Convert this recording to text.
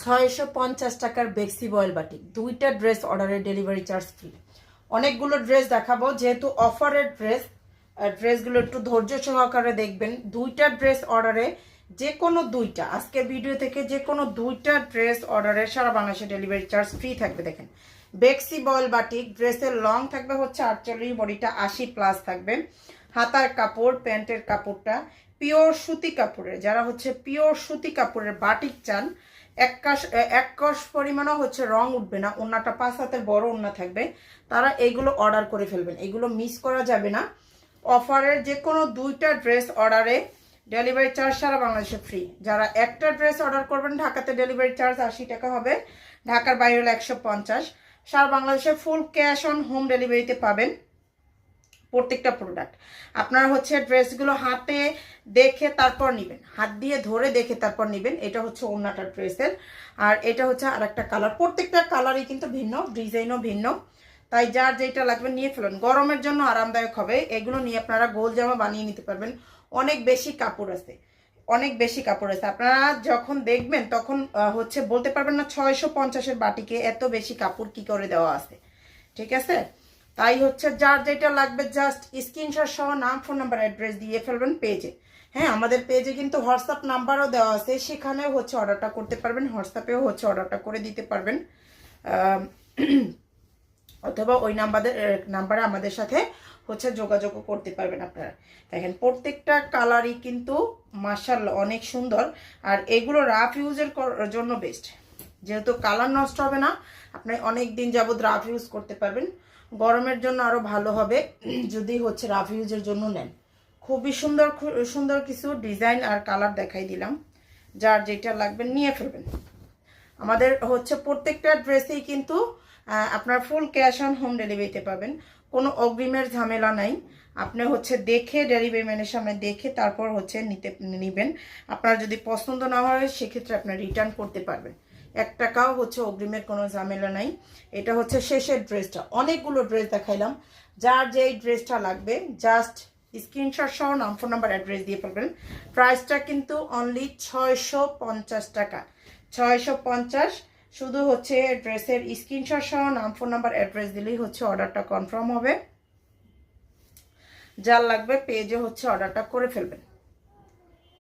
650 টাকার বেক্সি boil batik, দুইটা dress অর্ডারে ডেলিভারি চার্জ ফ্রি। অনেকগুলো ড্রেস দেখাবো, যেহেতু অফারের ড্রেসগুলো একটু ধৈর্য সহকারে দেখবেন। দুইটা ড্রেস অর্ডারে যে কোনো দুইটা, আজকের ভিডিও থেকে যে কোনো দুইটা ড্রেস অর্ডারে সারা বাংলাদেশে ডেলিভারি চার্জ ফ্রি থাকবে। দেখেন, বেক্সি বয়েল বাটিক ড্রেসের লং থাকবে হচ্ছে 48, বডিটা 80+ থাকবে। হাতার কাপড়, প্যান্টের কাপড়টা পিওর সুতি কাপড়ের, যারা হচ্ছে পিওর সুতি কাপড়ের বাটিক চান, এক কষ পরিমাণও হচ্ছে রং উঠবে না, ওন্নাটা 5 হাতের বড় ওন্না থাকবে, তারা এইগুলো অর্ডার করে ফেলবেন, এগুলো মিস করা যাবে না। অফারের যে কোনো দুইটা ড্রেস অর্ডারে ডেলিভারি চার্জ সারা বাংলাদেশে ফ্রি। যারা একটা ড্রেস অর্ডার করবেন ঢাকাতে ডেলিভারি চার্জ 80 টাকা হবে, ঢাকার বাইরে হলে 150। সারা বাংলাদেশে ফুল ক্যাশ অন হোম ডেলিভারিতে পাবেন প্রত্যেকটা প্রোডাক্ট। আপনারা হচ্ছে ড্রেসগুলো হাতে দেখে তারপর নেবেন, হাত দিয়ে ধরে দেখে তারপর নেবেন। এটা হচ্ছে ওন্নাটা ড্রেসের, আর এটা হচ্ছে আর একটা কালার। প্রত্যেকটা কালারই কিন্তু ভিন্ন, ডিজাইনও ভিন্ন, তাই যার যেটা লাগবে নিয়ে ফেলুন। গরমের জন্য আরামদায়ক হবে, এগুলো নিয়ে আপনারা গোল জামা বানিয়ে নিতে পারবেন। অনেক বেশি কাপড় আছে, অনেক বেশি কাপড় আছে। আপনারা যখন দেখবেন তখন হচ্ছে বলতে পারবেন না 650-এর বাটিকে এত বেশি কাপড় কি করে দেওয়া আছে। ঠিক আছে, তাই হচ্ছে যার যেটা লাগবে জাস্ট স্ক্রিনশট সহ নাম, ফোন নাম্বার, অ্যাড্রেস দিয়ে ফেলবেন পেজে। হ্যাঁ, আমাদের পেজে কিন্তু হোয়াটসঅ্যাপ নাম্বারও দেওয়া আছে, সেখানেও হচ্ছে অর্ডারটা করতে পারবেন, হোয়াটসঅ্যাপেও হচ্ছে অর্ডারটা করে দিতে পারবেন, অথবা ওই নাম্বারে আমাদের সাথে হচ্ছে যোগাযোগও করতে পারবেন আপনারা। দেখেন, প্রত্যেকটা কালারই কিন্তু মাশাআল্লাহ অনেক সুন্দর, আর এগুলো রাফ ইউজের জন্য বেস্ট, যেহেতু কালার নষ্ট হবে না, আপনি অনেক দিন যাবত রাফ ইউজ করতে পারবেন। গরমের জন্য আরো ভালো হবে যদি হচ্ছে রাফ ইউজের জন্য নেন। খুবই সুন্দর সুন্দর কিছু ডিজাইন আর কালার দেখাই দিলাম, যার যেটা লাগবে নিয়ে ফেলবেন। আমাদের হচ্ছে প্রত্যেকটা ড্রেসেই কিন্তু আপনার ফুল ক্যাশ অন হোম ডেলিভারিতে পাবেন, কোনো অগ্রিমের ঝামেলা নাই। আপনি হচ্ছে দেখে ডেলিভারি ম্যানের সামনে দেখে তারপর হচ্ছে নেবেন। আপনার যদি পছন্দ না হয় সেক্ষেত্রে আপনার রিটার্ন করতে পারবেন, 1 টাকাও হচ্ছে অগ্রিমের কোনো ঝামেলা নাই। এটা হচ্ছে শেষের ড্রেসটা, অনেকগুলো ড্রেস দেখাইলাম। যার যেই ড্রেসটা লাগবে জাস্ট স্ক্রিনশট সহ নাম, ফোন নাম্বার, অ্যাড্রেস দিয়ে ফেলবেন। প্রাইসটা কিন্তু অনলি 650 টাকা, 650। শুধু হচ্ছে ড্রেসের স্ক্রিনশট সহ নাম, ফোন নাম্বার, অ্যাড্রেস দিলেই হচ্ছে অর্ডারটা কনফার্ম হবে। যার লাগবে পেজে হচ্ছে অর্ডারটা করে ফেলবেন।